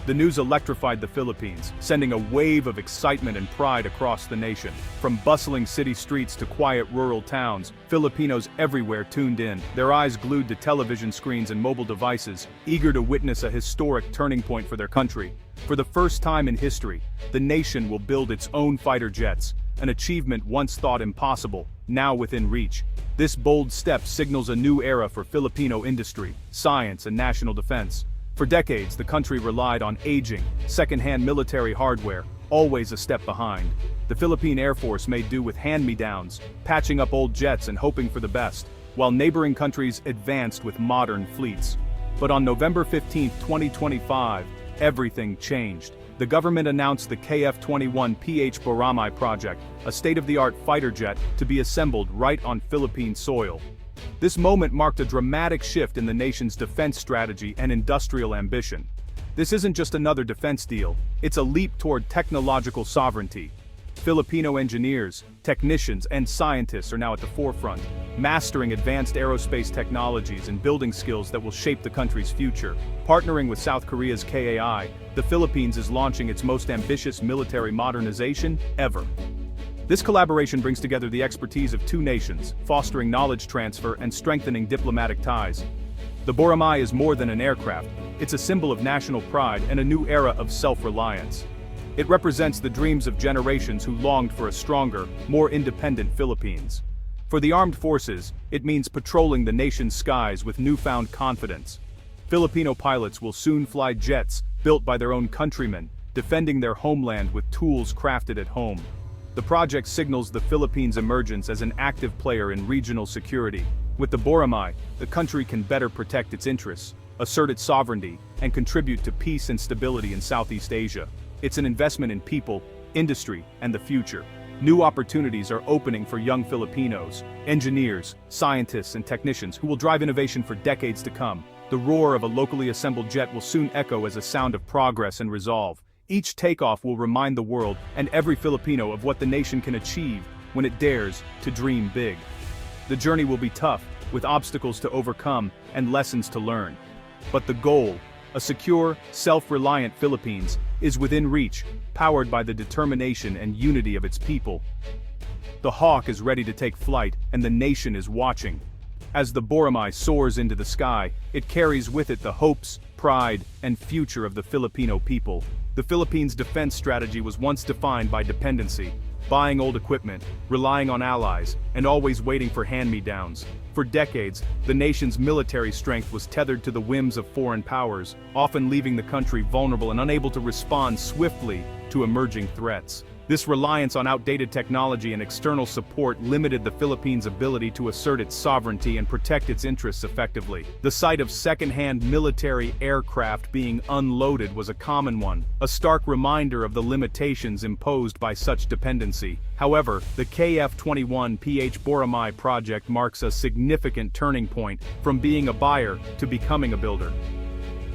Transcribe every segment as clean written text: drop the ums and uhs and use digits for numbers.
The news electrified the Philippines, sending a wave of excitement and pride across the nation. From bustling city streets to quiet rural towns, Filipinos everywhere tuned in, their eyes glued to television screens and mobile devices, eager to witness a historic turning point for their country. For the first time in history, the nation will build its own fighter jets, an achievement once thought impossible, now within reach. This bold step signals a new era for Filipino industry, science, and national defense. For decades, the country relied on aging, second-hand military hardware, always a step behind. The Philippine Air Force made do with hand-me-downs, patching up old jets and hoping for the best, while neighboring countries advanced with modern fleets. But on November 15, 2025, everything changed. The government announced the KF-21PH Boramae project, a state-of-the-art fighter jet to be assembled right on Philippine soil. This moment marked a dramatic shift in the nation's defense strategy and industrial ambition. This isn't just another defense deal, it's a leap toward technological sovereignty. Filipino engineers, technicians, and scientists are now at the forefront, mastering advanced aerospace technologies and building skills that will shape the country's future. Partnering with South Korea's KAI, the Philippines is launching its most ambitious military modernization ever. This collaboration brings together the expertise of two nations, fostering knowledge transfer and strengthening diplomatic ties. The Boramae is more than an aircraft, it's a symbol of national pride and a new era of self-reliance. It represents the dreams of generations who longed for a stronger, more independent Philippines. For the armed forces, it means patrolling the nation's skies with newfound confidence. Filipino pilots will soon fly jets built by their own countrymen, defending their homeland with tools crafted at home. The project signals the Philippines' emergence as an active player in regional security. With the Boramae, the country can better protect its interests, assert its sovereignty, and contribute to peace and stability in Southeast Asia. It's an investment in people, industry, and the future. New opportunities are opening for young Filipinos, engineers, scientists, and technicians who will drive innovation for decades to come. The roar of a locally assembled jet will soon echo as a sound of progress and resolve. Each takeoff will remind the world and every Filipino of what the nation can achieve when it dares to dream big. The journey will be tough, with obstacles to overcome and lessons to learn. But the goal, a secure, self-reliant Philippines, is within reach, powered by the determination and unity of its people. The hawk is ready to take flight, and the nation is watching. As the Boramae soars into the sky, it carries with it the hopes, pride, and future of the Filipino people. The Philippines' defense strategy was once defined by dependency, buying old equipment, relying on allies, and always waiting for hand-me-downs. For decades, the nation's military strength was tethered to the whims of foreign powers, often leaving the country vulnerable and unable to respond swiftly to emerging threats. This reliance on outdated technology and external support limited the Philippines' ability to assert its sovereignty and protect its interests effectively. The sight of second-hand military aircraft being unloaded was a common one, a stark reminder of the limitations imposed by such dependency. However, the KF-21PH Boramae project marks a significant turning point from being a buyer to becoming a builder.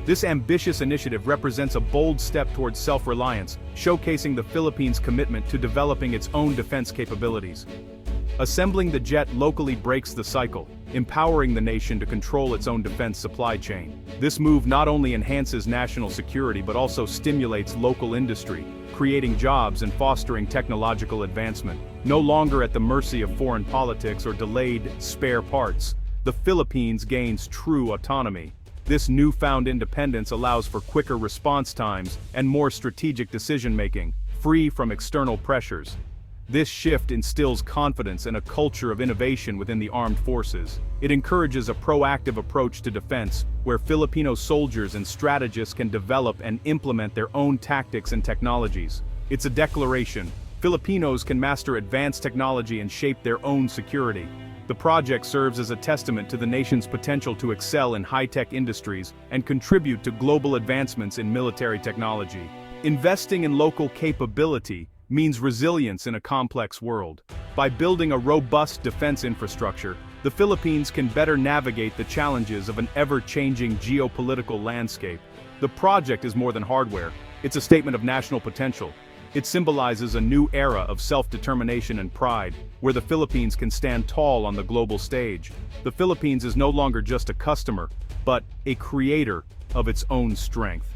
This ambitious initiative represents a bold step towards self-reliance, showcasing the Philippines' commitment to developing its own defense capabilities. Assembling the jet locally breaks the cycle, empowering the nation to control its own defense supply chain. This move not only enhances national security but also stimulates local industry, creating jobs and fostering technological advancement. No longer at the mercy of foreign politics or delayed spare parts, the Philippines gains true autonomy. This newfound independence allows for quicker response times and more strategic decision-making, free from external pressures. This shift instills confidence and a culture of innovation within the armed forces. It encourages a proactive approach to defense, where Filipino soldiers and strategists can develop and implement their own tactics and technologies. It's a declaration: Filipinos can master advanced technology and shape their own security. The project serves as a testament to the nation's potential to excel in high-tech industries and contribute to global advancements in military technology. Investing in local capability means resilience in a complex world. By building a robust defense infrastructure, the Philippines can better navigate the challenges of an ever-changing geopolitical landscape. The project is more than hardware, it's a statement of national potential. It symbolizes a new era of self-determination and pride, where the Philippines can stand tall on the global stage. The Philippines is no longer just a customer, but a creator of its own strength.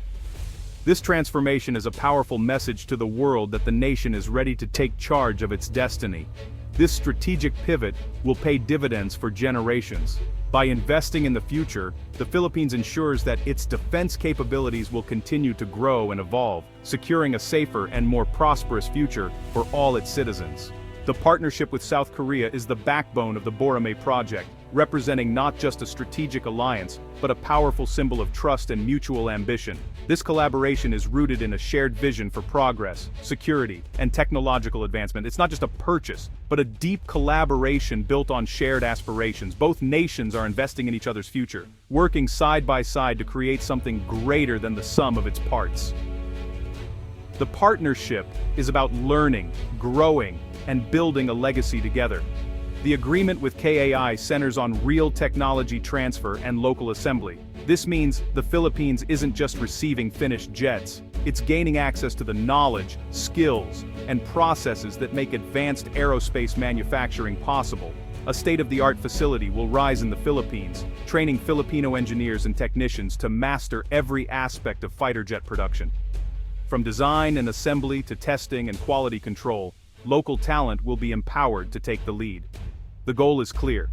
This transformation is a powerful message to the world that the nation is ready to take charge of its destiny. This strategic pivot will pay dividends for generations. By investing in the future, the Philippines ensures that its defense capabilities will continue to grow and evolve, securing a safer and more prosperous future for all its citizens. The partnership with South Korea is the backbone of the Boramae project, representing not just a strategic alliance, but a powerful symbol of trust and mutual ambition. This collaboration is rooted in a shared vision for progress, security, and technological advancement. It's not just a purchase, but a deep collaboration built on shared aspirations. Both nations are investing in each other's future, working side by side to create something greater than the sum of its parts. The partnership is about learning, growing, and building a legacy together. The agreement with KAI centers on real technology transfer and local assembly. This means the Philippines isn't just receiving finished jets, it's gaining access to the knowledge, skills, and processes that make advanced aerospace manufacturing possible. A state-of-the-art facility will rise in the Philippines, training Filipino engineers and technicians to master every aspect of fighter jet production. From design and assembly to testing and quality control, local talent will be empowered to take the lead. The goal is clear: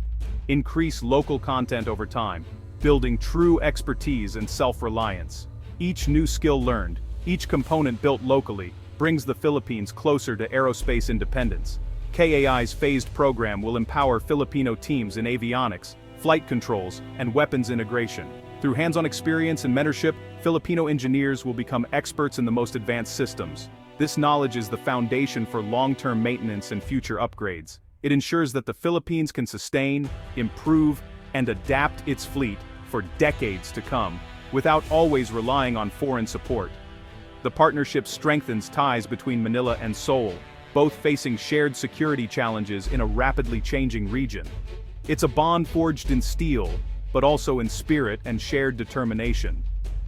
increase local content over time, building true expertise and self-reliance. Each new skill learned, each component built locally, brings the Philippines closer to aerospace independence. KAI's phased program will empower Filipino teams in avionics, flight controls, and weapons integration. Through hands-on experience and mentorship, Filipino engineers will become experts in the most advanced systems. This knowledge is the foundation for long-term maintenance and future upgrades. It ensures that the Philippines can sustain, improve, and adapt its fleet for decades to come, without always relying on foreign support. The partnership strengthens ties between Manila and Seoul, both facing shared security challenges in a rapidly changing region. It's a bond forged in steel, but also in spirit and shared determination.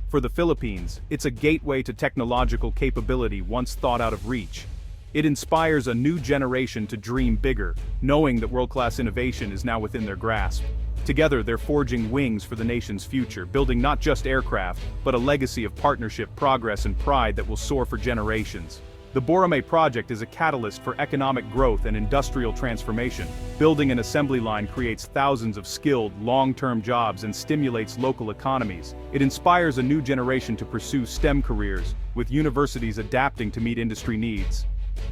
For the Philippines, it's a gateway to technological capability once thought out of reach. It inspires a new generation to dream bigger, knowing that world-class innovation is now within their grasp. Together, they're forging wings for the nation's future, building not just aircraft, but a legacy of partnership, progress, and pride that will soar for generations. The Boramae project is a catalyst for economic growth and industrial transformation. Building an assembly line creates thousands of skilled, long-term jobs and stimulates local economies. It inspires a new generation to pursue STEM careers, with universities adapting to meet industry needs.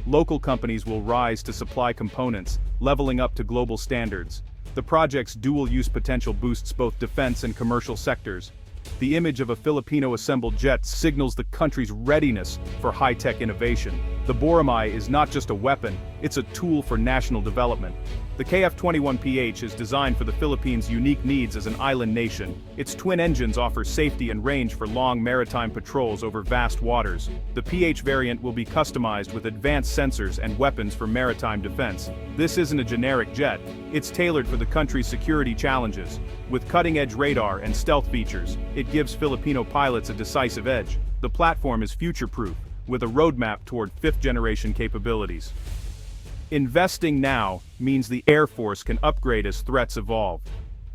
Local companies will rise to supply components, leveling up to global standards. The project's dual-use potential boosts both defense and commercial sectors. The image of a Filipino-assembled jet signals the country's readiness for high-tech innovation. The Boramae is not just a weapon, it's a tool for national development. The KF-21PH is designed for the Philippines' unique needs as an island nation. Its twin engines offer safety and range for long maritime patrols over vast waters. The PH variant will be customized with advanced sensors and weapons for maritime defense. This isn't a generic jet, it's tailored for the country's security challenges. With cutting-edge radar and stealth features, it gives Filipino pilots a decisive edge. The platform is future-proof, with a roadmap toward fifth-generation capabilities. Investing now means the Air Force can upgrade as threats evolve.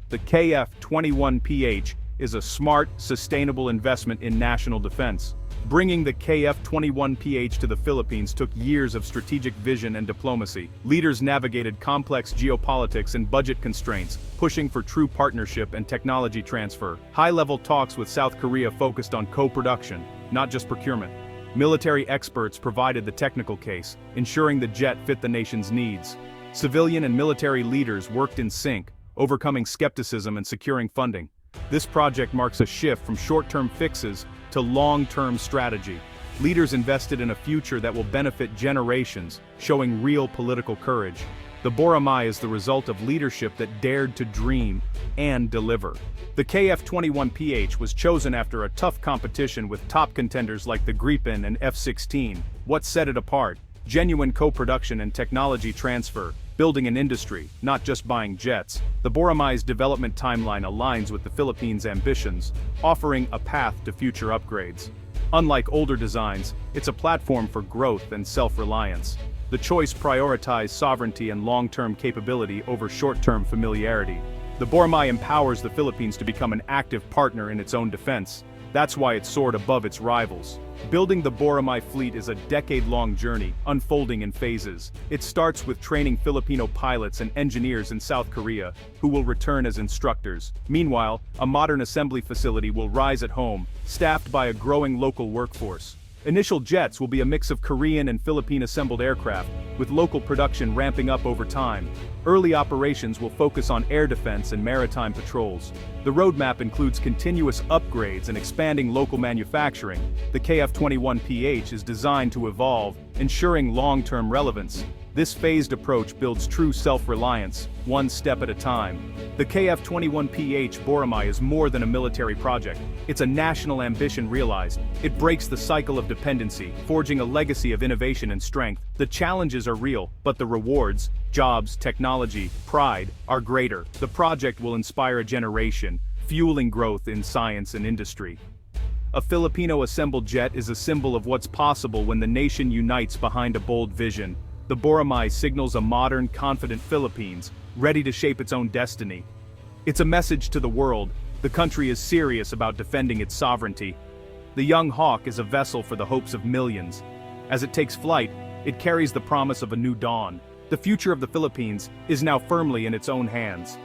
The KF-21PH is a smart, sustainable investment in national defense. Bringing the KF-21PH to the Philippines took years of strategic vision and diplomacy. Leaders navigated complex geopolitics and budget constraints, pushing for true partnership and technology transfer. High-level talks with South Korea focused on co-production, not just procurement. Military experts provided the technical case, ensuring the jet fit the nation's needs. Civilian and military leaders worked in sync, overcoming skepticism and securing funding. This project marks a shift from short-term fixes to long-term strategy. Leaders invested in a future that will benefit generations, showing real political courage. The Boramae is the result of leadership that dared to dream and deliver. The KF-21PH was chosen after a tough competition with top contenders like the Gripen and F-16. What set it apart? Genuine co-production and technology transfer, building an industry, not just buying jets. The Boramae's development timeline aligns with the Philippines' ambitions, offering a path to future upgrades. Unlike older designs, it's a platform for growth and self-reliance. The choice prioritized sovereignty and long-term capability over short-term familiarity. The Boramae empowers the Philippines to become an active partner in its own defense. That's why it soared above its rivals. Building the Boramae fleet is a decade-long journey, unfolding in phases. It starts with training Filipino pilots and engineers in South Korea, who will return as instructors. Meanwhile, a modern assembly facility will rise at home, staffed by a growing local workforce. Initial jets will be a mix of Korean and Philippine-assembled aircraft, with local production ramping up over time. Early operations will focus on air defense and maritime patrols. The roadmap includes continuous upgrades and expanding local manufacturing. The KF-21PH is designed to evolve, ensuring long-term relevance. This phased approach builds true self-reliance, one step at a time. The KF-21PH Boramae is more than a military project. It's a national ambition realized. It breaks the cycle of dependency, forging a legacy of innovation and strength. The challenges are real, but the rewards, jobs, technology, pride, are greater. The project will inspire a generation, fueling growth in science and industry. A Filipino-assembled jet is a symbol of what's possible when the nation unites behind a bold vision. The Boramae signals a modern, confident Philippines, ready to shape its own destiny. It's a message to the world: the country is serious about defending its sovereignty. The young hawk is a vessel for the hopes of millions. As it takes flight, it carries the promise of a new dawn. The future of the Philippines is now firmly in its own hands.